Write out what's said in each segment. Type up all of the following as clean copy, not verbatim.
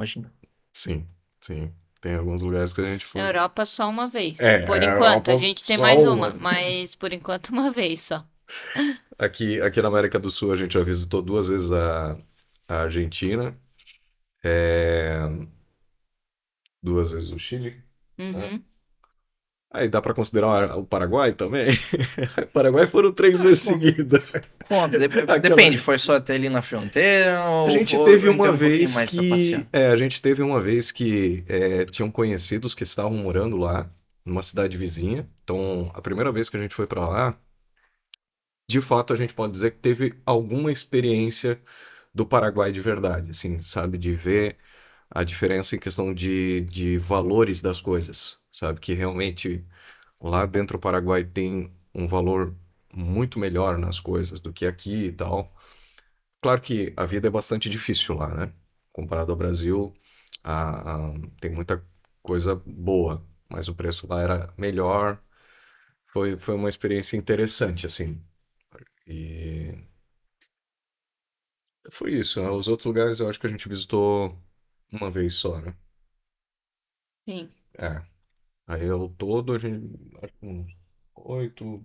imagina. Sim, sim. Tem alguns lugares que a gente Na foi. Europa só uma vez. É, Por a enquanto, a Europa gente tem só mais uma, uma. mas por enquanto uma vez só. Aqui na América do Sul a gente já visitou duas vezes a Argentina, é, duas vezes o Chile, né? Uhum. Aí dá para considerar o Paraguai também. O Paraguai foram três Ah, vezes seguidas. conta, Aquela. depende, foi só até ali na fronteira A ou, gente teve ou uma então um pouquinho vez mais pra passear? que tinham conhecidos que estavam morando lá, numa cidade vizinha. Então, a primeira vez que a gente foi para lá, de fato, a gente pode dizer que teve alguma experiência do Paraguai de verdade, assim, sabe? De ver a diferença em questão de valores das coisas, sabe? Que realmente lá dentro do Paraguai tem um valor muito melhor nas coisas do que aqui e tal. Claro que a vida é bastante difícil lá, né? Comparado ao Brasil, tem muita coisa boa, mas o preço lá era melhor. Foi uma experiência interessante, assim. E foi isso, né? Os outros lugares eu acho que a gente visitou uma vez só, né? Sim. É. Aí ao todo a gente acho que uns oito.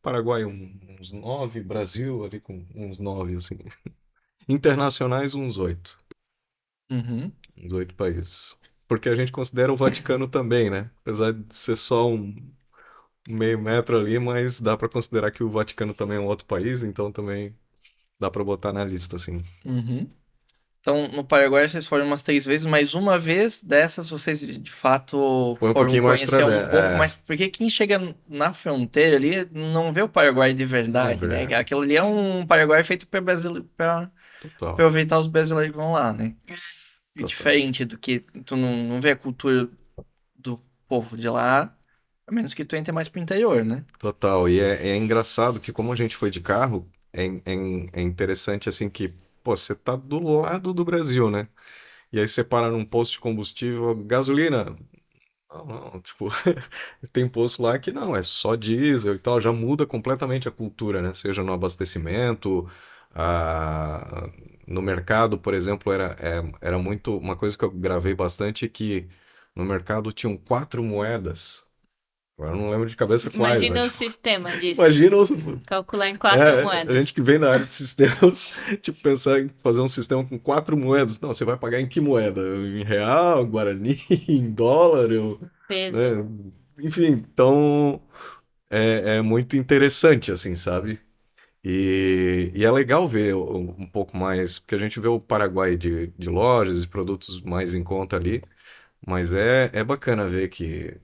Paraguai uns nove, Brasil ali com uns nove, assim. Internacionais uns oito. Uhum. Uns oito países. Porque a gente considera o Vaticano também, né? Apesar de ser só um meio metro ali, mas dá para considerar que o Vaticano também é um outro país, então também dá para botar na lista, assim. Uhum. Então, no Paraguai vocês foram umas 3 vezes, mas uma vez dessas vocês de fato Foi um foram pouquinho mais para conhecer um dentro. pouco, É, mas porque quem chega na fronteira ali não vê o Paraguai de não verdade, né? vê. Aquilo ali é um Paraguai feito para para Total, aproveitar os brasileiros que vão lá, né? E total. diferente do que tu não vê a cultura do povo de lá, a menos que tu entre mais pro interior, né? Total. E é engraçado que como a gente foi de carro, é interessante assim que, pô, você tá do lado do Brasil, né? E aí você para num posto de combustível, gasolina. Não, não, tipo, tem posto lá que não, é só diesel e tal, já muda completamente a cultura, né? Seja no abastecimento, no mercado, por exemplo, era muito. Uma coisa que eu gravei bastante é que no mercado tinham quatro moedas. Agora eu não lembro de cabeça quais, Imagina mas o tipo, sistema disso. imagina Calcular em quatro a gente moedas. que vem da área de sistemas, tipo, pensar em fazer um sistema com quatro moedas. Não, você vai pagar em que moeda? Em real, guarani, em dólar, Peso. né? Enfim, então é muito interessante, assim, sabe? E é legal ver um pouco mais, porque a gente vê o Paraguai de lojas e produtos mais em conta ali, mas é bacana ver que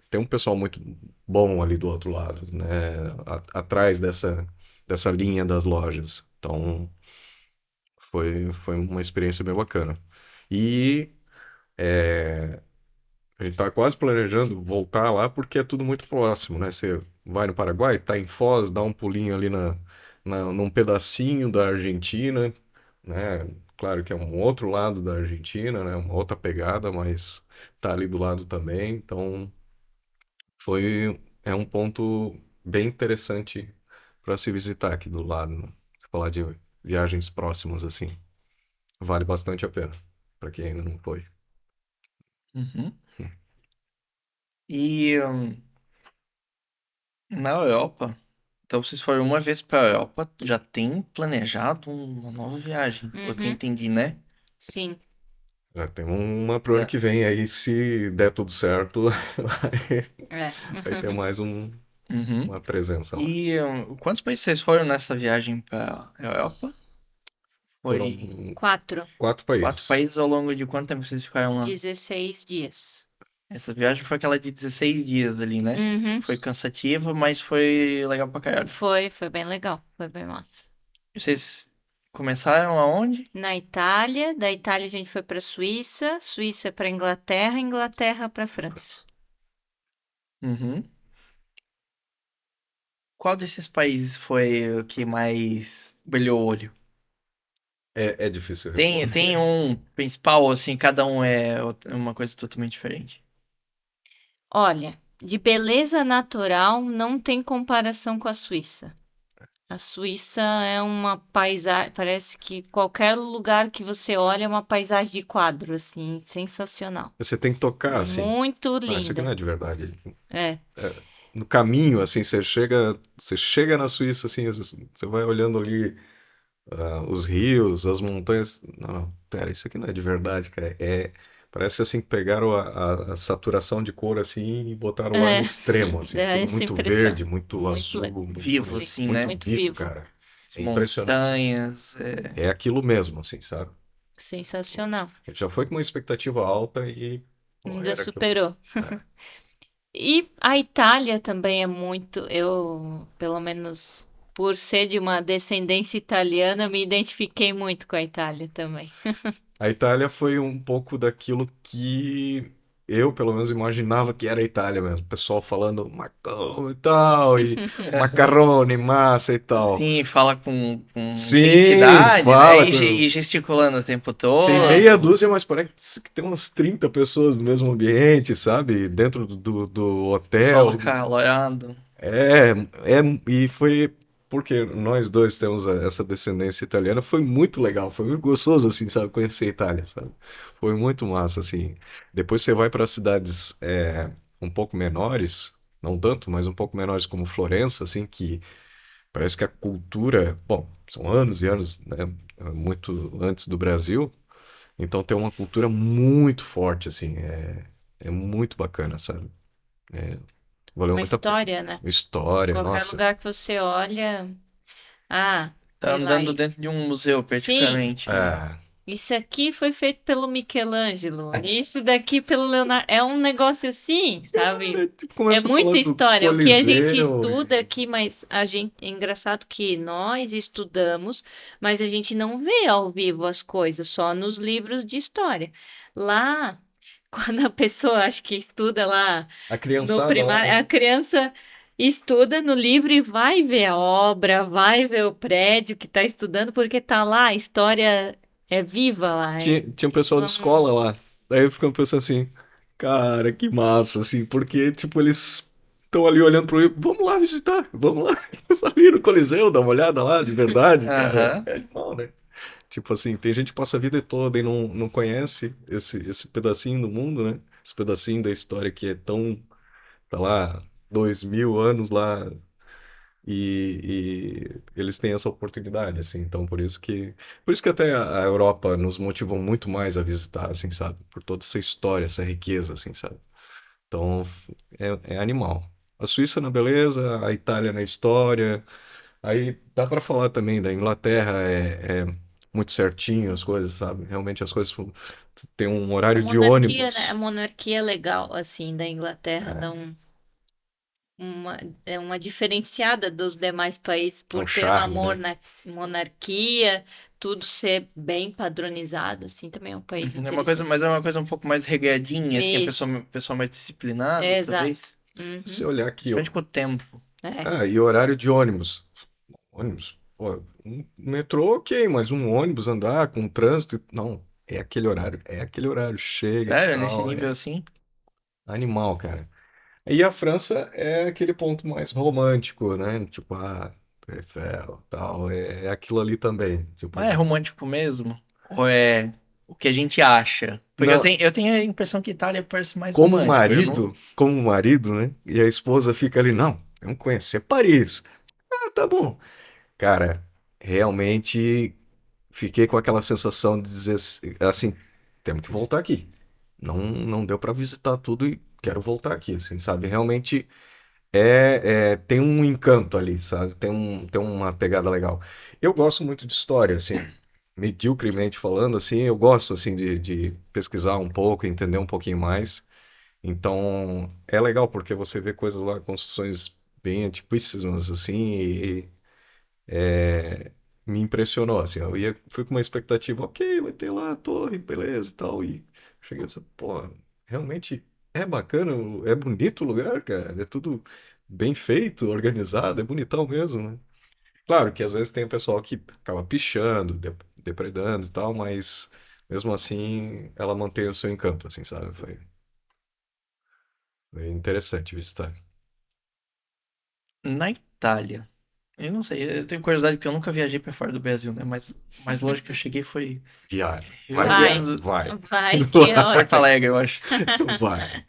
tem um pessoal muito bom ali do outro lado, né? Atrás dessa linha das lojas. Então, foi uma experiência bem bacana. E a gente tá quase planejando voltar lá porque é tudo muito próximo, né? Você vai no Paraguai, tá em Foz, dá um pulinho ali num pedacinho da Argentina, né? Claro que é um outro lado da Argentina, né? Uma outra pegada, mas tá ali do lado também. Então, é um ponto bem interessante para se visitar aqui do lado, né? Se falar de viagens próximas assim, vale bastante a pena para quem ainda não foi. Uhum. E na Europa, então vocês foram uma vez pra Europa, já tem planejado uma nova viagem, pelo que eu Uhum. entendi, né? Sim. Já tem uma pro ano Certo. que vem aí, se der tudo certo, É. vai ter mais Uhum. uma presença lá. E quantos países vocês foram nessa viagem pra Europa? Foram Foi quatro 4 países países. ao longo de quanto tempo vocês ficaram lá? 16 dias. Essa viagem foi aquela de 16 dias ali, né? Uhum. Foi cansativa, mas foi legal pra caralho. Foi bem legal. Foi bem massa. Vocês começaram aonde? Na Itália, da Itália a gente foi para Suíça, Suíça para Inglaterra, Inglaterra para França. Uhum. Qual desses países foi o que mais brilhou o olho? É difícil Tem responder. um principal, assim, cada um é uma coisa totalmente diferente. Olha, de beleza natural não tem comparação com a Suíça. A Suíça é uma paisagem, parece que qualquer lugar que você olha é uma paisagem de quadro, assim, sensacional. Você tem que tocar, assim. Muito Não, isso aqui não linda. é de verdade. É, No caminho, assim, você chega na Suíça, assim, você vai olhando ali os rios, as montanhas. Não, pera, isso aqui não é de verdade, cara. Parece assim que pegaram a saturação de cor assim e botaram lá no é, extremo, assim, dá tudo essa muito impressão. verde, muito Muito, azul, Vivo, muito, assim, muito né? muito vivo, vivo. cara. As É impressionante. montanhas. É aquilo mesmo, assim, sabe? Sensacional. A gente já foi com uma expectativa alta e pô, Ainda era aquilo. superou. E a Itália também é muito, eu, pelo menos por ser de uma descendência italiana, me identifiquei muito com a Itália também. A Itália foi um pouco daquilo que eu, pelo menos, imaginava que era a Itália mesmo. O pessoal falando macão e tal, e macarrone, massa e tal. Sim, fala com Sim, intensidade, né? fala. E gesticulando o tempo Tem É, meia todo. dúzia, mas parece que tem umas 30 pessoas no mesmo ambiente, sabe? Dentro do Pessoal hotel. acalorado. É, e foi porque nós dois temos essa descendência italiana, foi muito legal, foi muito gostoso, assim, sabe, conhecer a Itália, sabe? Foi muito massa, assim. Depois você vai para cidades um pouco menores, não tanto, mas um pouco menores como Florença, assim, que parece que a cultura, bom, são anos e anos, né, muito antes do Brasil, então tem uma cultura muito forte, assim, é muito bacana, sabe? Valeu uma muito a pena. história, né? História, Qualquer nossa. lugar que você olha, ah, Tá sei lá. andando dentro de um museu, Sim, praticamente, né? É, isso aqui foi feito pelo Michelangelo. Isso daqui pelo Leonardo. É um negócio assim, sabe? É começa a falar muita do história. O que a gente Coliseu. estuda aqui, mas a gente é engraçado que nós estudamos, mas a gente não vê ao vivo as coisas, só nos livros de história. Lá, quando a pessoa acho que estuda lá A no criançada lá, primário, né? a criança estuda no livro e vai ver a obra, vai ver o prédio que está estudando, porque tá lá, a história é viva lá. Tinha um Isso pessoal é de um... escola lá. Daí eu ficava pensando assim, cara, que massa, assim, porque, tipo, eles estão ali olhando pro livro, vamos lá visitar, vamos lá, ali no Coliseu, dar uma olhada lá, de verdade, cara. Aham. É animal, né? Tipo assim, tem gente que passa a vida toda e não conhece esse pedacinho do mundo, né? Esse pedacinho da história que é tão, tá lá, 2000 anos lá. E eles têm essa oportunidade, assim, então por isso que até a Europa nos motivou muito mais a visitar, assim, sabe? Por toda essa história, essa riqueza, assim, sabe? Então é animal. A Suíça na beleza, a Itália na história, aí dá para falar também da Inglaterra, é muito certinho as coisas, sabe? Realmente as coisas tem um A horário de monarquia, né? A ônibus, monarquia é legal, assim, da Inglaterra, é, dá é uma diferenciada dos demais países é por um ter uma charme, né? monarquia, tudo ser bem padronizado, assim, também é um país É uma coisa, mas interessante. é uma coisa um pouco mais regradinha, assim, Isso, a pessoa mais disciplinada, é exato. talvez. Se Uhum, olhar aqui, ó, Principalmente com o tempo. é. e horário de ônibus. Ônibus. Pô, um metrô, ok, mas um ônibus andar com trânsito. Não, é aquele horário, chega e Sério, nesse tal. nível É assim? animal, cara. E a França é aquele ponto mais romântico, né? Tipo, Eiffel, tal. É aquilo ali também. Mas Tipo, é romântico mesmo? Ou é o que a gente acha? Porque não, eu tenho a impressão que Itália parece mais como romântico. Eu não. marido, como marido, né? E a esposa fica ali, não, vamos conhecer Paris. Ah, tá bom. Cara, realmente fiquei com aquela sensação de dizer assim, temos que voltar aqui. Não deu para visitar tudo e quero voltar aqui, assim, sabe? Realmente tem um encanto ali, sabe? Tem uma pegada legal. Eu gosto muito de história, assim, mediocremente falando, assim, eu gosto, assim, de pesquisar um pouco, entender um pouquinho mais. Então, é legal porque você vê coisas lá, construções bem antiquíssimas, assim, me impressionou, assim, fui com uma expectativa, ok, vai ter lá a torre, beleza e tal, e cheguei e disse, pô, realmente é bacana, é bonito o lugar, cara, é tudo bem feito, organizado, é bonitão mesmo, né? Claro que às vezes tem o pessoal que acaba pichando, depredando e tal, mas mesmo assim ela mantém o seu encanto, assim, sabe? Foi interessante visitar. Na Itália. Eu não sei, eu tenho curiosidade porque eu nunca viajei pra fora do Brasil, né? Mas o mais longe que eu cheguei foi Viagem. Rio Vai, Vai. Grande do- vai. Vai, que Porto ótimo. Alegre, eu acho. Vai.